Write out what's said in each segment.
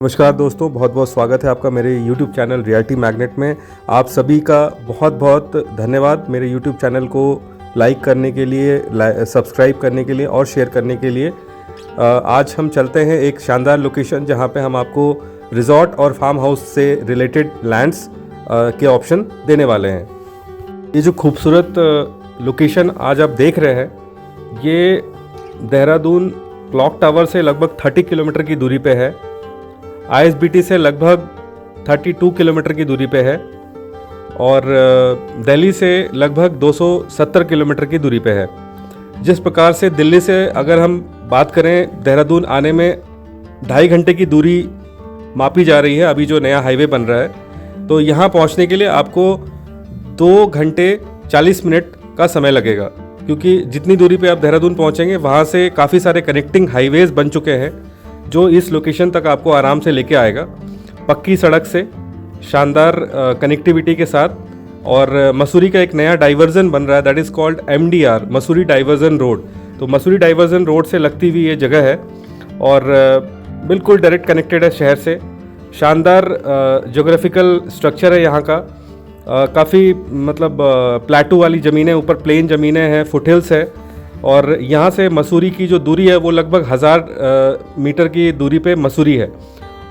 नमस्कार दोस्तों, बहुत बहुत स्वागत है आपका मेरे YouTube चैनल रियलिटी मैग्नेट में। आप सभी का बहुत बहुत धन्यवाद मेरे YouTube चैनल को लाइक करने के लिए, सब्सक्राइब करने के लिए और शेयर करने के लिए। आज हम चलते हैं एक शानदार लोकेशन जहां पे हम आपको रिजॉर्ट और फार्म हाउस से रिलेटेड लैंड्स के ऑप्शन देने वाले हैं। ये जो खूबसूरत लोकेशन आज आप देख रहे हैं, ये देहरादून क्लॉक टावर से लगभग 30 किलोमीटर की दूरी पे है। ISBT से लगभग 32 किलोमीटर की दूरी पे है और दिल्ली से लगभग 270 किलोमीटर की दूरी पे है। जिस प्रकार से दिल्ली से अगर हम बात करें, देहरादून आने में 2.5 घंटे की दूरी मापी जा रही है अभी जो नया हाईवे बन रहा है, तो यहाँ पहुँचने के लिए आपको 2 घंटे 40 मिनट का समय लगेगा, क्योंकि जितनी दूरी पे आप देहरादून पहुँचेंगे वहाँ से काफ़ी सारे कनेक्टिंग हाईवेज़ बन चुके हैं जो इस लोकेशन तक आपको आराम से लेके आएगा, पक्की सड़क से, शानदार कनेक्टिविटी के साथ। और मसूरी का एक नया डाइवर्जन बन रहा है, that is called MDR, Mussoorie diversion road. तो मसूरी डाइवर्जन रोड से लगती हुई ये जगह है और बिल्कुल डायरेक्ट कनेक्टेड है शहर से। शानदार ज्योग्राफिकल स्ट्रक्चर है यहाँ का, काफ़ी मतलब प्लेटू वाली ज़मीनें, ऊपर प्लेन ज़मीनें हैं, फुटहिल्स है। और यहाँ से मसूरी की जो दूरी है वो लगभग 1000 मीटर की दूरी पे मसूरी है।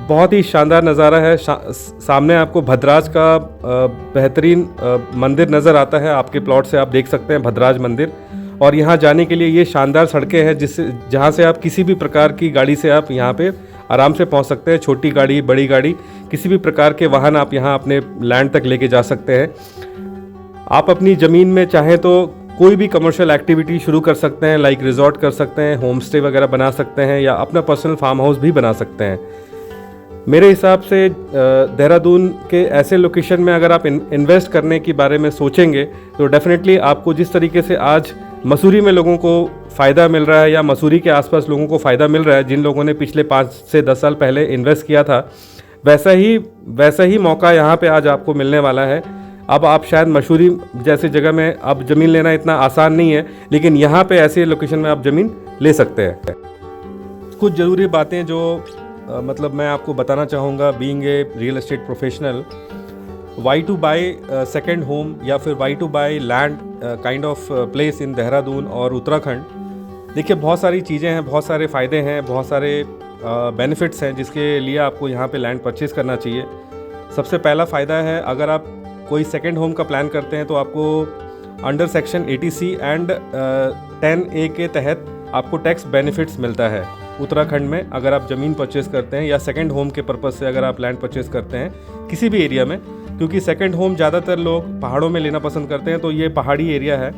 बहुत ही शानदार नज़ारा है। सामने आपको भद्राज का बेहतरीन मंदिर नज़र आता है, आपके प्लॉट से आप देख सकते हैं भद्राज मंदिर। और यहाँ जाने के लिए ये शानदार सड़कें हैं जहाँ से आप किसी भी प्रकार की गाड़ी से आप यहाँ पे आराम से पहुँच सकते हैं। छोटी गाड़ी, बड़ी गाड़ी, किसी भी प्रकार के वाहन आप यहाँ अपने लैंड तक लेके जा सकते हैं। आप अपनी ज़मीन में चाहें तो कोई भी कमर्शियल एक्टिविटी शुरू कर सकते हैं, लाइक रिजॉर्ट कर सकते हैं, होम स्टे वगैरह बना सकते हैं, या अपना पर्सनल फार्म हाउस भी बना सकते हैं। मेरे हिसाब से देहरादून के ऐसे लोकेशन में अगर आप इन्वेस्ट करने के बारे में सोचेंगे तो डेफिनेटली आपको जिस तरीके से आज मसूरी में लोगों को फ़ायदा मिल रहा है या मसूरी के आसपास लोगों को फ़ायदा मिल रहा है, जिन लोगों ने पिछले 5 से 10 साल पहले इन्वेस्ट किया था, वैसा ही मौका यहाँ पे आज आपको मिलने वाला है। अब आप शायद मसूरी जैसी जगह में अब ज़मीन लेना इतना आसान नहीं है, लेकिन यहाँ पे ऐसे लोकेशन में आप ज़मीन ले सकते हैं। कुछ ज़रूरी बातें जो मतलब मैं आपको बताना चाहूँगा, being a real estate professional, why to buy second home या फिर why to buy land kind of place in Dehradun और उत्तराखंड। देखिए, बहुत सारी चीज़ें हैं, बहुत सारे फ़ायदे हैं, बहुत सारे बेनिफिट्स हैं जिसके लिए आपको यहाँ पे लैंड परचेज़ करना चाहिए। सबसे पहला फ़ायदा है, अगर आप कोई सेकेंड होम का प्लान करते हैं तो आपको under section 80C and 10A के तहत आपको टैक्स बेनिफिट्स मिलता है उत्तराखंड में। अगर आप ज़मीन परचेज़ करते हैं या सेकेंड होम के पर्पज़ से अगर आप लैंड परचेज़ करते हैं किसी भी एरिया में, क्योंकि सेकेंड होम ज़्यादातर लोग पहाड़ों में लेना पसंद करते हैं, तो ये पहाड़ी एरिया है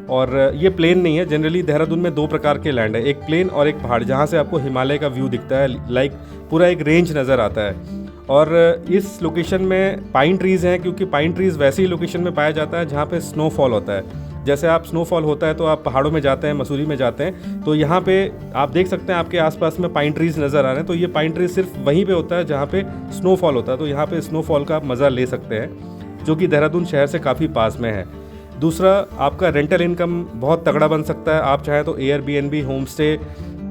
और ये प्लेन नहीं है। जनरली देहरादून में 2 प्रकार के लैंड है, एक प्लेन और एक पहाड़, जहाँ से आपको हिमालय का व्यू दिखता है, लाइक पूरा एक रेंज नज़र आता है। और इस लोकेशन में पाइन ट्रीज़ हैं, क्योंकि पाइन ट्रीज़ वैसी लोकेशन में पाया जाता है जहाँ पे स्नोफॉल होता है। जैसे आप स्नोफॉल होता है तो आप पहाड़ों में जाते हैं, मसूरी में जाते हैं, तो यहाँ पे आप देख सकते हैं आपके आसपास में पाइन ट्रीज़ नज़र आ रहे हैं। तो ये पाइन ट्रीज़ सिर्फ वहीं पे होता है जहाँ पे स्नोफॉल होता है, तो यहाँ पे स्नोफॉल का आप मज़ा ले सकते हैं, जो कि देहरादून शहर से काफ़ी पास में है। दूसरा, आपका रेंटल इनकम बहुत तगड़ा बन सकता है। आप चाहें तो एयरबीएनबी, होम स्टे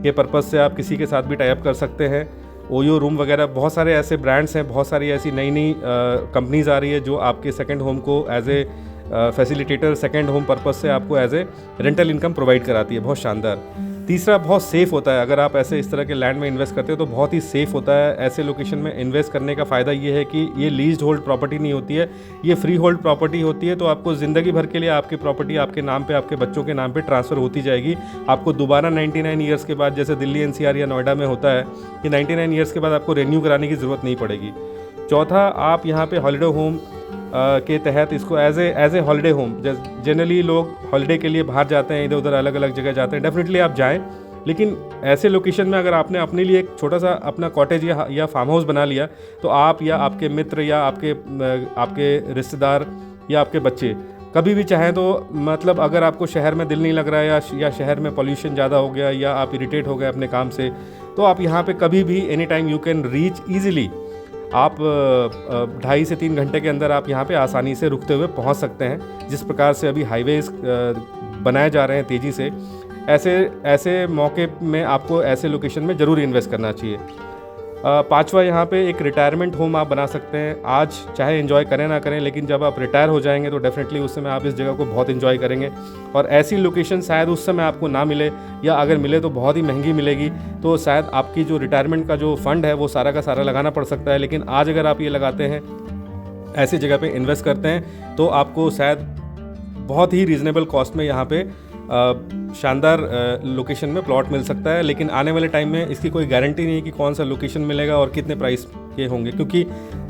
के पर्पज़ से आप किसी के साथ भी टाई अप कर सकते हैं। ओयो रूम वगैरह, बहुत सारे ऐसे ब्रांड्स हैं, बहुत सारी ऐसी नई कंपनीज़ आ रही है जो आपके सेकंड होम को as a facilitator, second home purpose से आपको as a rental income provide कराती है। बहुत शानदार। तीसरा, बहुत सेफ़ होता है। अगर आप ऐसे इस तरह के लैंड में इन्वेस्ट करते हो तो बहुत ही सेफ़ होता है। ऐसे लोकेशन में इन्वेस्ट करने का फ़ायदा ये है कि ये लीज्ड होल्ड प्रॉपर्टी नहीं होती है, ये फ्री होल्ड प्रॉपर्टी होती है। तो आपको ज़िंदगी भर के लिए आपकी प्रॉपर्टी आपके नाम पे, आपके बच्चों के नाम पे ट्रांसफ़र होती जाएगी। आपको दोबारा 99 ईयर्स के बाद, जैसे दिल्ली NCR या नोएडा में होता है कि 99 ईयर्स के बाद आपको रेन्यू कराने की ज़रूरत नहीं पड़ेगी। चौथा, आप यहाँ पे हॉलिडे होम के तहत इसको as a holiday home, generally लोग हॉलिडे के लिए बाहर जाते हैं, इधर उधर अलग अलग जगह जाते हैं, डेफिनेटली आप जाएं। लेकिन ऐसे लोकेशन में अगर आपने अपने लिए एक छोटा सा अपना कॉटेज या फार्म हाउस बना लिया, तो आप या आपके मित्र या आपके रिश्तेदार या आपके बच्चे कभी भी चाहें तो, मतलब अगर आपको शहर में दिल नहीं लग रहा है या शहर में पॉल्यूशन ज़्यादा हो गया या आप इरिटेट हो गए अपने काम से, तो आप यहाँ पे कभी भी any time you can reach easily. आप 2.5 से 3 घंटे के अंदर आप यहाँ पे आसानी से रुकते हुए पहुँच सकते हैं। जिस प्रकार से अभी हाईवेज़ बनाए जा रहे हैं तेज़ी से, ऐसे मौके में आपको ऐसे लोकेशन में ज़रूर इन्वेस्ट करना चाहिए। पांचवा, यहाँ पे एक रिटायरमेंट होम आप बना सकते हैं। आज चाहे एंजॉय करें ना करें, लेकिन जब आप रिटायर हो जाएंगे तो डेफिनेटली उस समय आप इस जगह को बहुत एंजॉय करेंगे। और ऐसी लोकेशन शायद उस समय आपको ना मिले, या अगर मिले तो बहुत ही महंगी मिलेगी। तो शायद आपकी जो रिटायरमेंट का जो फंड है वो सारा का सारा लगाना पड़ सकता है। लेकिन आज अगर आप ये लगाते हैं, ऐसी जगह पे इन्वेस्ट करते हैं, तो आपको शायद बहुत ही रीज़नेबल कॉस्ट में यहाँ पे शानदार लोकेशन में प्लॉट मिल सकता है। लेकिन आने वाले टाइम में इसकी कोई गारंटी नहीं है कि कौन सा लोकेशन मिलेगा और कितने प्राइस के होंगे, क्योंकि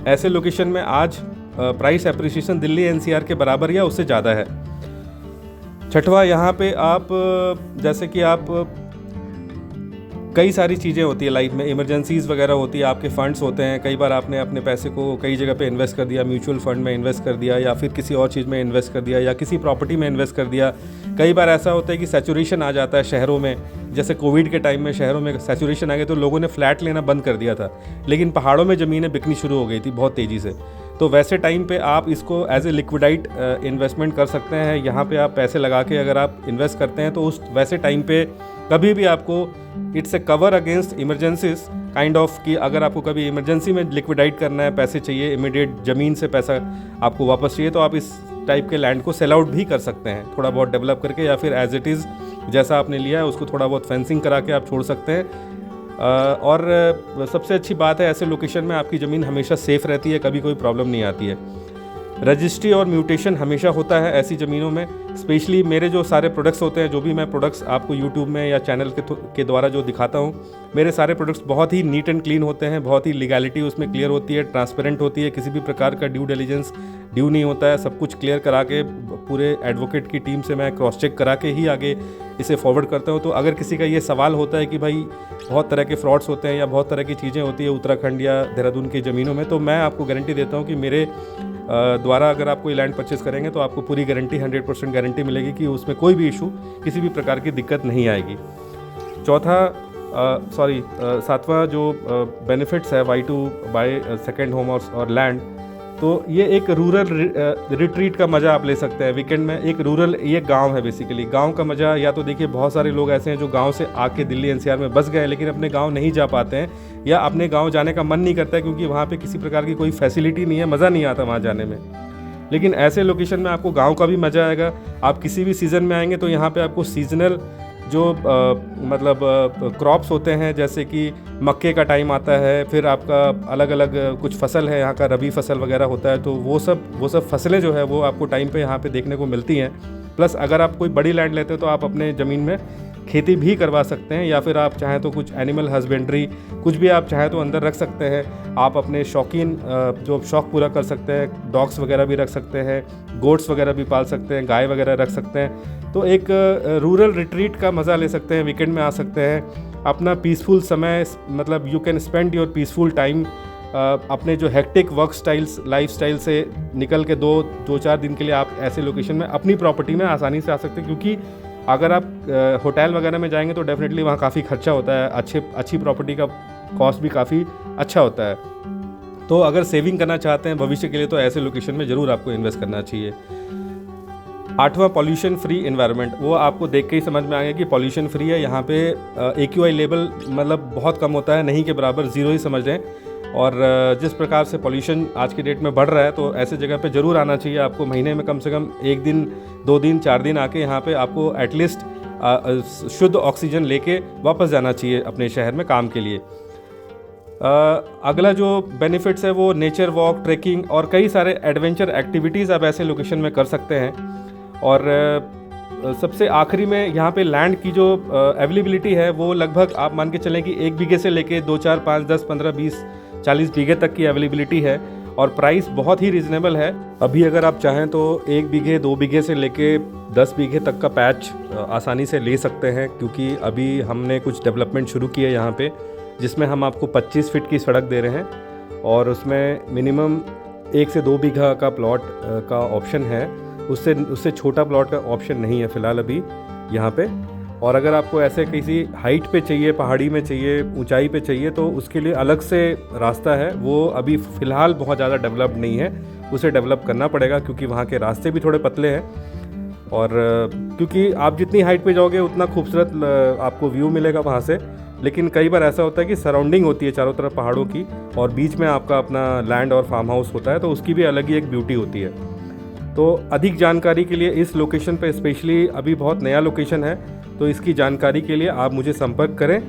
ऐसे लोकेशन में आज प्राइस एप्रिसिएशन दिल्ली एनसीआर के बराबर या उससे ज़्यादा है। छठवा, यहाँ पे आप जैसे कि आप कई सारी चीज़ें होती है लाइफ में, इमरजेंसीज़ वगैरह होती है, आपके फंड्स होते हैं। कई बार आपने अपने पैसे को कई जगह पे इन्वेस्ट कर दिया, म्यूचुअल फंड में इन्वेस्ट कर दिया, या फिर किसी और चीज़ में इन्वेस्ट कर दिया, या किसी प्रॉपर्टी में इन्वेस्ट कर दिया। कई बार ऐसा होता है कि सैचुरेशन आ जाता है शहरों में, जैसे कोविड के टाइम में शहरों में सैचुरेशन आ गया तो लोगों ने फ्लैट लेना बंद कर दिया था, लेकिन पहाड़ों में ज़मीनें बिकनी शुरू हो गई थी बहुत तेज़ी से। तो वैसे टाइम पे आप इसको एज ए लिक्विडाइट इन्वेस्टमेंट कर सकते हैं। यहाँ पे आप पैसे लगा के अगर आप इन्वेस्ट करते हैं तो उस वैसे टाइम पे कभी भी आपको it's A cover against emergencies kind of, कि अगर आपको कभी इमरजेंसी में लिक्विडाइट करना है, पैसे चाहिए इमीडिएट, ज़मीन से पैसा आपको वापस चाहिए, तो आप इस टाइप के लैंड को सेल आउट भी कर सकते हैं, थोड़ा बहुत डेवलप करके, या फिर एज इट इज़ जैसा आपने लिया है उसको थोड़ा बहुत फेंसिंग करा के आप छोड़ सकते हैं। और सबसे अच्छी बात है, ऐसे लोकेशन में आपकी ज़मीन हमेशा सेफ़ रहती है, कभी कोई प्रॉब्लम नहीं आती है। रजिस्ट्री और म्यूटेशन हमेशा होता है ऐसी ज़मीनों में। स्पेशली मेरे जो सारे प्रोडक्ट्स होते हैं, जो भी मैं प्रोडक्ट्स आपको यूट्यूब में या चैनल के द्वारा जो दिखाता हूँ, मेरे सारे प्रोडक्ट्स बहुत ही नीट एंड क्लीन होते हैं, बहुत ही लीगैलिटी उसमें क्लियर होती है, ट्रांसपेरेंट होती है, किसी भी प्रकार का ड्यू डिलिजेंस ड्यू नहीं होता है। सब कुछ क्लियर करा के पूरे एडवोकेट की टीम से मैं क्रॉस चेक करा के ही आगे इसे फॉरवर्ड करता हूँ। तो अगर किसी का ये सवाल होता है कि भाई बहुत तरह के फ्रॉड्स होते हैं या बहुत तरह की चीज़ें होती है उत्तराखंड या देहरादून की ज़मीनों में, तो मैं आपको गारंटी देता हूँ कि मेरे द्वारा अगर आप कोई लैंड परचेस करेंगे तो आपको पूरी गारंटी 100% गारंटी मिलेगी कि उसमें कोई भी इशू, किसी भी प्रकार की दिक्कत नहीं आएगी। सातवां जो बेनिफिट्स है why to buy second home और लैंड, तो ये एक रूरल रिट्रीट का मज़ा आप ले सकते हैं वीकेंड में। एक रूरल, ये गांव है बेसिकली, गांव का मज़ा। या तो देखिए बहुत सारे लोग ऐसे हैं जो गांव से आके दिल्ली एनसीआर में बस गए, लेकिन अपने गांव नहीं जा पाते हैं, या अपने गांव जाने का मन नहीं करता है क्योंकि वहाँ पे किसी प्रकार की कोई फैसिलिटी नहीं है, मज़ा नहीं आता वहाँ जाने में। लेकिन ऐसे लोकेशन में आपको गाँव का भी मज़ा आएगा। आप किसी भी सीज़न में आएंगे तो यहाँ पर आपको सीजनल जो क्रॉप्स होते हैं, जैसे कि मक्के का टाइम आता है, फिर आपका अलग अलग कुछ फसल है, यहाँ का रबी फसल वगैरह होता है, तो वो सब फसलें जो है वो आपको टाइम पे यहाँ पे देखने को मिलती हैं। प्लस अगर आप कोई बड़ी लैंड लेते हो तो आप अपने ज़मीन में खेती भी करवा सकते हैं, या फिर आप चाहें तो कुछ एनिमल हस्बेंड्री, कुछ भी आप चाहें तो अंदर रख सकते हैं। आप अपने शौकीन जो शौक़ पूरा कर सकते हैं, डॉग्स वगैरह भी रख सकते हैं, गोट्स वगैरह भी पाल सकते हैं, गाय वगैरह रख सकते हैं। तो एक रूरल रिट्रीट का मज़ा ले सकते हैं, वीकेंड में आ सकते हैं, अपना पीसफुल समय, मतलब you can spend your peaceful time, अपने जो हेक्टिक लाइफ स्टाइल से निकल के दो चार दिन के लिए आप ऐसे लोकेशन में अपनी प्रॉपर्टी में आसानी से आ सकते हैं। क्योंकि अगर आप होटल वगैरह में जाएंगे तो डेफिनेटली वहाँ काफ़ी खर्चा होता है, अच्छी प्रॉपर्टी का कॉस्ट भी काफ़ी अच्छा होता है। तो अगर सेविंग करना चाहते हैं भविष्य के लिए तो ऐसे लोकेशन में ज़रूर आपको इन्वेस्ट करना चाहिए। आठवां, पॉल्यूशन फ्री एनवायरनमेंट। वो आपको देख के ही समझ में आएगा कि पॉल्यूशन फ्री है। यहाँ पे AQI लेवल मतलब बहुत कम होता है, नहीं के बराबर, ज़ीरो ही समझ लें। और जिस प्रकार से पॉल्यूशन आज की डेट में बढ़ रहा है, तो ऐसे जगह पे ज़रूर आना चाहिए आपको। महीने में कम से कम 1 दिन 2 दिन 4 दिन आके यहाँ पे आपको एटलीस्ट शुद्ध ऑक्सीजन लेके वापस जाना चाहिए अपने शहर में काम के लिए। अगला जो बेनिफिट्स है वो नेचर वॉक, ट्रैकिंग और कई सारे एडवेंचर एक्टिविटीज़ आप ऐसे लोकेशन में कर सकते हैं। और सबसे आखिरी में यहाँ पे लैंड की जो अवेलेबिलिटी है वो लगभग आप मान के चलें कि 1 बीघे से लेके 2 4 5 10 15 20 40 बीघे तक की अवेलेबिलिटी है, और प्राइस बहुत ही रीज़नेबल है। अभी अगर आप चाहें तो 1 बीघे 2 बीघे से लेके 10 बीघे तक का पैच आसानी से ले सकते हैं, क्योंकि अभी हमने कुछ डेवलपमेंट शुरू की है यहाँ पे, जिसमें हम आपको 25 फीट की सड़क दे रहे हैं, और उसमें मिनिमम 1 से 2 बीघा का प्लॉट का ऑप्शन है। उससे छोटा प्लॉट का ऑप्शन नहीं है फ़िलहाल अभी यहाँ पे। और अगर आपको ऐसे किसी हाइट पे चाहिए, पहाड़ी में चाहिए, ऊंचाई पे चाहिए, तो उसके लिए अलग से रास्ता है। वो अभी फ़िलहाल बहुत ज़्यादा डेवलप्ड नहीं है, उसे डेवलप करना पड़ेगा, क्योंकि वहाँ के रास्ते भी थोड़े पतले हैं। और क्योंकि आप जितनी हाइट पे जाओगे उतना खूबसूरत आपको व्यू मिलेगा वहाँ से, लेकिन कई बार ऐसा होता है कि सराउंडिंग होती है चारों तरफ पहाड़ों की और बीच में आपका अपना लैंड और फार्म हाउस होता है, तो उसकी भी अलग ही एक ब्यूटी होती है। तो अधिक जानकारी के लिए इस लोकेशन पे स्पेशली अभी बहुत नया लोकेशन है, तो इसकी जानकारी के लिए आप मुझे संपर्क करें,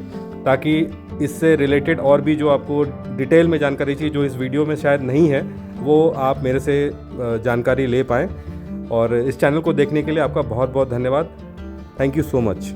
ताकि इससे रिलेटेड और भी जो आपको डिटेल में जानकारी चाहिए जो इस वीडियो में शायद नहीं है, वो आप मेरे से जानकारी ले पाएँ। और इस चैनल को देखने के लिए आपका बहुत बहुत धन्यवाद। Thank you so much.